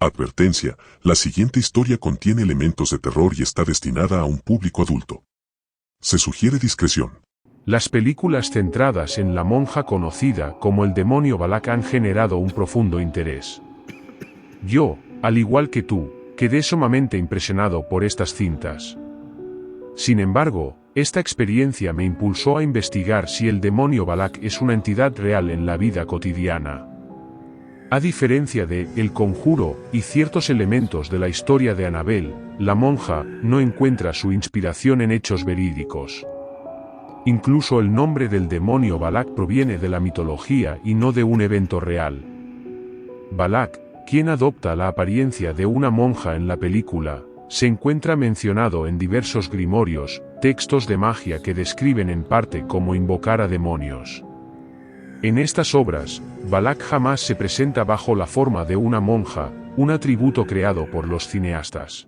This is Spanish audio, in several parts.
Advertencia, la siguiente historia contiene elementos de terror y está destinada a un público adulto. Se sugiere discreción. Las películas centradas en la monja conocida como el demonio Balak han generado un profundo interés. Yo, al igual que tú, quedé sumamente impresionado por estas cintas. Sin embargo, esta experiencia me impulsó a investigar si el demonio Balak es una entidad real en la vida cotidiana. A diferencia de El Conjuro y ciertos elementos de la historia de Annabelle, la monja no encuentra su inspiración en hechos verídicos. Incluso el nombre del demonio Balak proviene de la mitología y no de un evento real. Balak, quien adopta la apariencia de una monja en la película, se encuentra mencionado en diversos grimorios, textos de magia que describen en parte cómo invocar a demonios. En estas obras, Balak jamás se presenta bajo la forma de una monja, un atributo creado por los cineastas.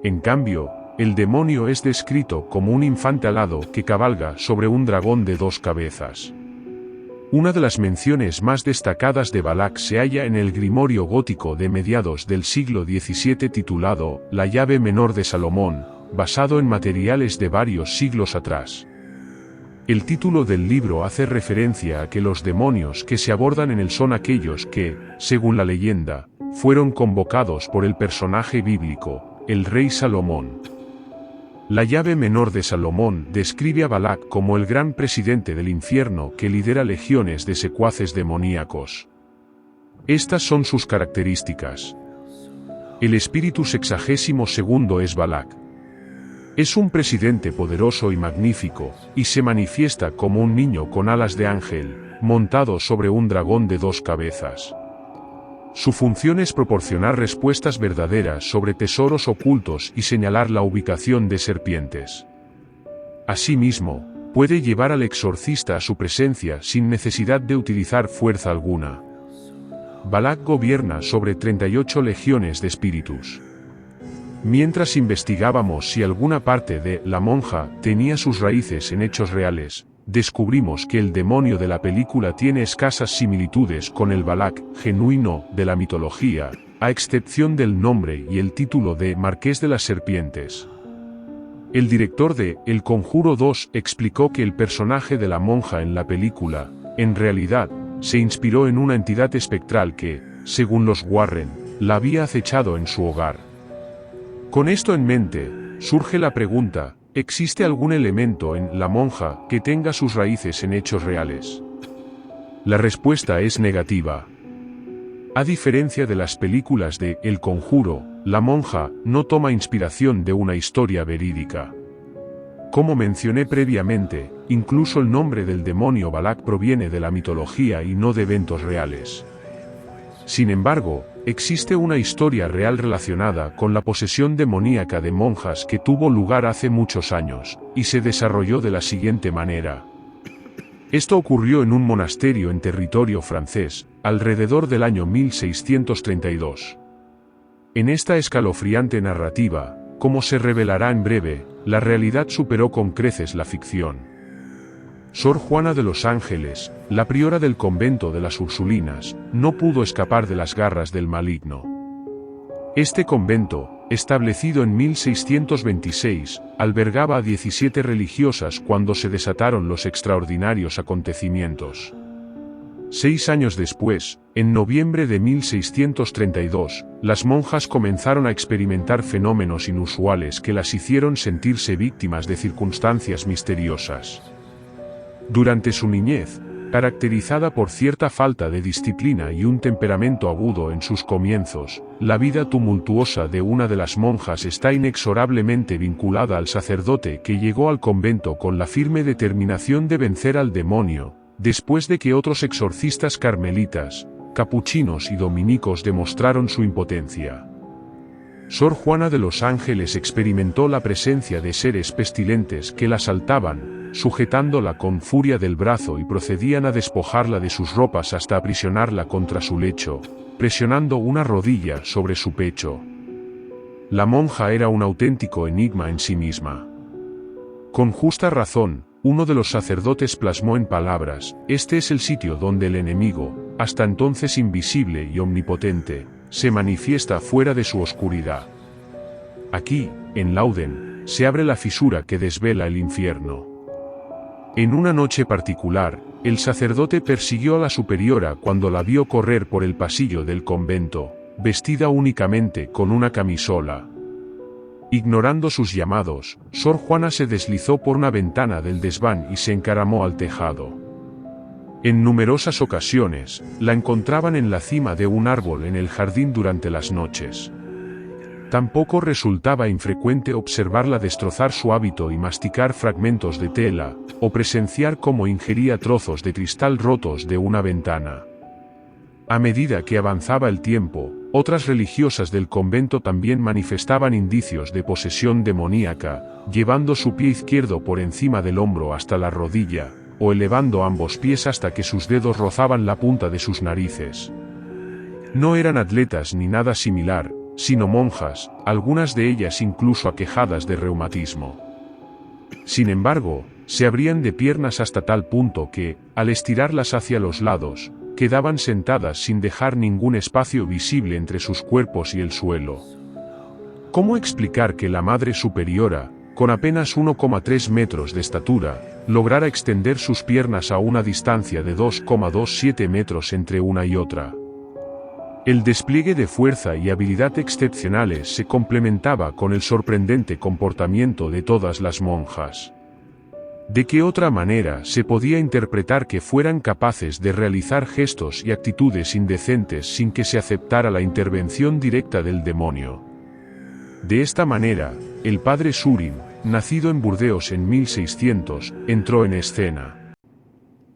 En cambio, el demonio es descrito como un infante alado que cabalga sobre un dragón de 2 cabezas. Una de las menciones más destacadas de Balak se halla en el grimorio gótico de mediados del siglo XVII titulado La llave menor de Salomón, basado en materiales de varios siglos atrás. El título del libro hace referencia a que los demonios que se abordan en él son aquellos que, según la leyenda, fueron convocados por el personaje bíblico, el rey Salomón. La llave menor de Salomón describe a Balak como el gran presidente del infierno que lidera legiones de secuaces demoníacos. Estas son sus características. El espíritu 62 es Balak. Es un presidente poderoso y magnífico, y se manifiesta como un niño con alas de ángel, montado sobre un dragón de 2 cabezas. Su función es proporcionar respuestas verdaderas sobre tesoros ocultos y señalar la ubicación de serpientes. Asimismo, puede llevar al exorcista a su presencia sin necesidad de utilizar fuerza alguna. Balak gobierna sobre 38 legiones de espíritus. Mientras investigábamos si alguna parte de La monja tenía sus raíces en hechos reales, descubrimos que el demonio de la película tiene escasas similitudes con el Balak genuino de la mitología, a excepción del nombre y el título de Marqués de las Serpientes. El director de El Conjuro 2 explicó que el personaje de la monja en la película, en realidad, se inspiró en una entidad espectral que, según los Warren, la había acechado en su hogar. Con esto en mente, surge la pregunta: ¿existe algún elemento en La monja que tenga sus raíces en hechos reales? La respuesta es negativa. A diferencia de las películas de El Conjuro, La monja no toma inspiración de una historia verídica. Como mencioné previamente, incluso el nombre del demonio Balak proviene de la mitología y no de eventos reales. Sin embargo, existe una historia real relacionada con la posesión demoníaca de monjas que tuvo lugar hace muchos años, y se desarrolló de la siguiente manera. Esto ocurrió en un monasterio en territorio francés, alrededor del año 1632. En esta escalofriante narrativa, como se revelará en breve, la realidad superó con creces la ficción. Sor Juana de los Ángeles, la priora del convento de las Ursulinas, no pudo escapar de las garras del maligno. Este convento, establecido en 1626, albergaba a 17 religiosas cuando se desataron los extraordinarios acontecimientos. 6 años después, en noviembre de 1632, las monjas comenzaron a experimentar fenómenos inusuales que las hicieron sentirse víctimas de circunstancias misteriosas. Durante su niñez, caracterizada por cierta falta de disciplina y un temperamento agudo en sus comienzos, la vida tumultuosa de una de las monjas está inexorablemente vinculada al sacerdote que llegó al convento con la firme determinación de vencer al demonio, después de que otros exorcistas carmelitas, capuchinos y dominicos demostraron su impotencia. Sor Juana de los Ángeles experimentó la presencia de seres pestilentes que la asaltaban, sujetándola con furia del brazo y procedían a despojarla de sus ropas hasta aprisionarla contra su lecho, presionando una rodilla sobre su pecho. La monja era un auténtico enigma en sí misma. Con justa razón, uno de los sacerdotes plasmó en palabras: este es el sitio donde el enemigo, hasta entonces invisible y omnipotente, se manifiesta fuera de su oscuridad. Aquí, en Lauden, se abre la fisura que desvela el infierno. En una noche particular, el sacerdote persiguió a la superiora cuando la vio correr por el pasillo del convento, vestida únicamente con una camisola. Ignorando sus llamados, Sor Juana se deslizó por una ventana del desván y se encaramó al tejado. En numerosas ocasiones, la encontraban en la cima de un árbol en el jardín durante las noches. Tampoco resultaba infrecuente observarla destrozar su hábito y masticar fragmentos de tela, o presenciar cómo ingería trozos de cristal rotos de una ventana. A medida que avanzaba el tiempo, otras religiosas del convento también manifestaban indicios de posesión demoníaca, llevando su pie izquierdo por encima del hombro hasta la rodilla, o elevando ambos pies hasta que sus dedos rozaban la punta de sus narices. No eran atletas ni nada similar, sino monjas, algunas de ellas incluso aquejadas de reumatismo. Sin embargo, se abrían de piernas hasta tal punto que, al estirarlas hacia los lados, quedaban sentadas sin dejar ningún espacio visible entre sus cuerpos y el suelo. ¿Cómo explicar que la Madre Superiora, con apenas 1,3 metros de estatura, lograra extender sus piernas a una distancia de 2,27 metros entre una y otra? El despliegue de fuerza y habilidad excepcionales se complementaba con el sorprendente comportamiento de todas las monjas. ¿De qué otra manera se podía interpretar que fueran capaces de realizar gestos y actitudes indecentes sin que se aceptara la intervención directa del demonio? De esta manera, el padre Surin, nacido en Burdeos en 1600, entró en escena.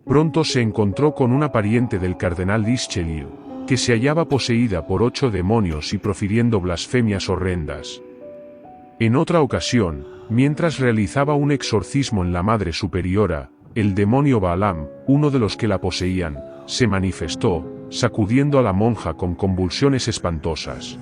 Pronto se encontró con una pariente del cardenal Richelieu, que se hallaba poseída por 8 demonios y profiriendo blasfemias horrendas. En otra ocasión, mientras realizaba un exorcismo en la Madre Superiora, el demonio Balaam, uno de los que la poseían, se manifestó, sacudiendo a la monja con convulsiones espantosas.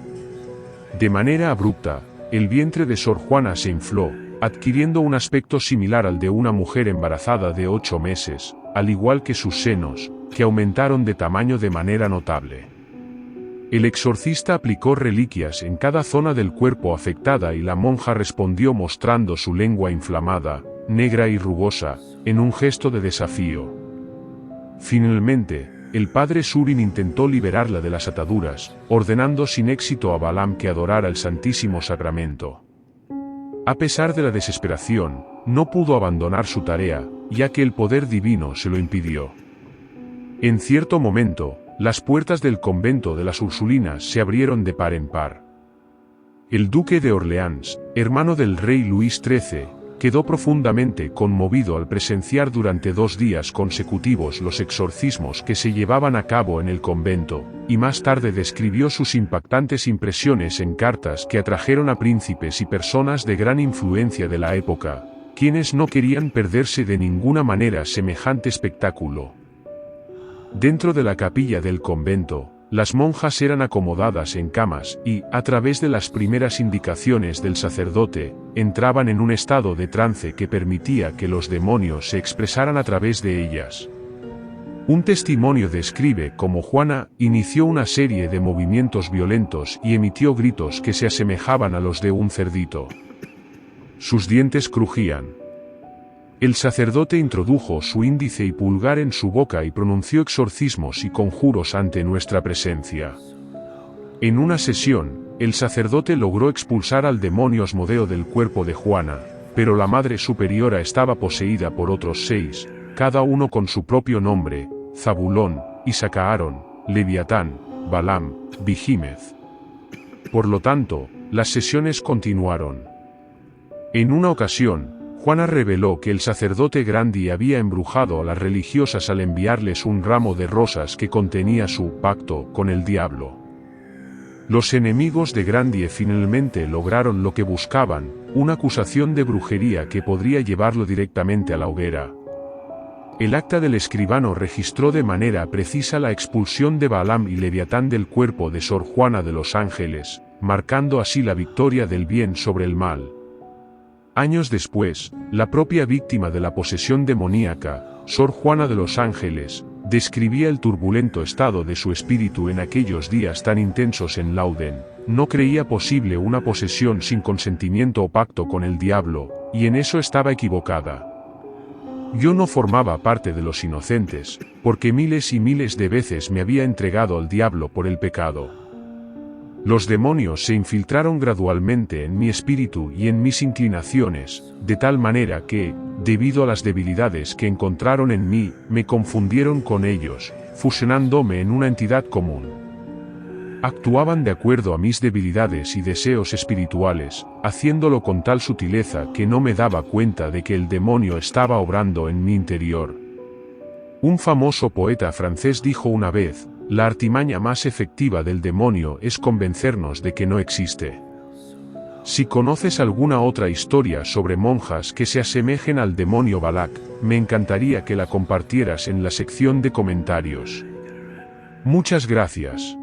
De manera abrupta, el vientre de Sor Juana se infló, adquiriendo un aspecto similar al de una mujer embarazada de 8 meses, al igual que sus senos, que aumentaron de tamaño de manera notable. El exorcista aplicó reliquias en cada zona del cuerpo afectada y la monja respondió mostrando su lengua inflamada, negra y rugosa, en un gesto de desafío. Finalmente, el padre Surin intentó liberarla de las ataduras, ordenando sin éxito a Balaam que adorara el Santísimo Sacramento. A pesar de la desesperación, no pudo abandonar su tarea, ya que el poder divino se lo impidió. En cierto momento, las puertas del convento de las Ursulinas se abrieron de par en par. El duque de Orleans, hermano del rey Luis XIII, quedó profundamente conmovido al presenciar durante 2 días consecutivos los exorcismos que se llevaban a cabo en el convento, y más tarde describió sus impactantes impresiones en cartas que atrajeron a príncipes y personas de gran influencia de la época, quienes no querían perderse de ninguna manera semejante espectáculo. Dentro de la capilla del convento, las monjas eran acomodadas en camas y, a través de las primeras indicaciones del sacerdote, entraban en un estado de trance que permitía que los demonios se expresaran a través de ellas. Un testimonio describe cómo Juana inició una serie de movimientos violentos y emitió gritos que se asemejaban a los de un cerdito. Sus dientes crujían. El sacerdote introdujo su índice y pulgar en su boca y pronunció exorcismos y conjuros ante nuestra presencia. En una sesión, el sacerdote logró expulsar al demonio Asmodeo del cuerpo de Juana, pero la Madre Superiora estaba poseída por otros 6, cada uno con su propio nombre: Zabulón, Isacaaron, Leviatán, Balaam, Bihimez. Por lo tanto, las sesiones continuaron. En una ocasión, Juana reveló que el sacerdote Grandi había embrujado a las religiosas al enviarles un ramo de rosas que contenía su pacto con el diablo. Los enemigos de Grandi finalmente lograron lo que buscaban, una acusación de brujería que podría llevarlo directamente a la hoguera. El acta del escribano registró de manera precisa la expulsión de Balaam y Leviatán del cuerpo de Sor Juana de los Ángeles, marcando así la victoria del bien sobre el mal. Años después, la propia víctima de la posesión demoníaca, Sor Juana de los Ángeles, describía el turbulento estado de su espíritu en aquellos días tan intensos en Lauden. No creía posible una posesión sin consentimiento o pacto con el diablo, y en eso estaba equivocada. Yo no formaba parte de los inocentes, porque miles y miles de veces me había entregado al diablo por el pecado. Los demonios se infiltraron gradualmente en mi espíritu y en mis inclinaciones, de tal manera que, debido a las debilidades que encontraron en mí, me confundieron con ellos, fusionándome en una entidad común. Actuaban de acuerdo a mis debilidades y deseos espirituales, haciéndolo con tal sutileza que no me daba cuenta de que el demonio estaba obrando en mi interior. Un famoso poeta francés dijo una vez: la artimaña más efectiva del demonio es convencernos de que no existe. Si conoces alguna otra historia sobre monjas que se asemejen al demonio Balak, me encantaría que la compartieras en la sección de comentarios. Muchas gracias.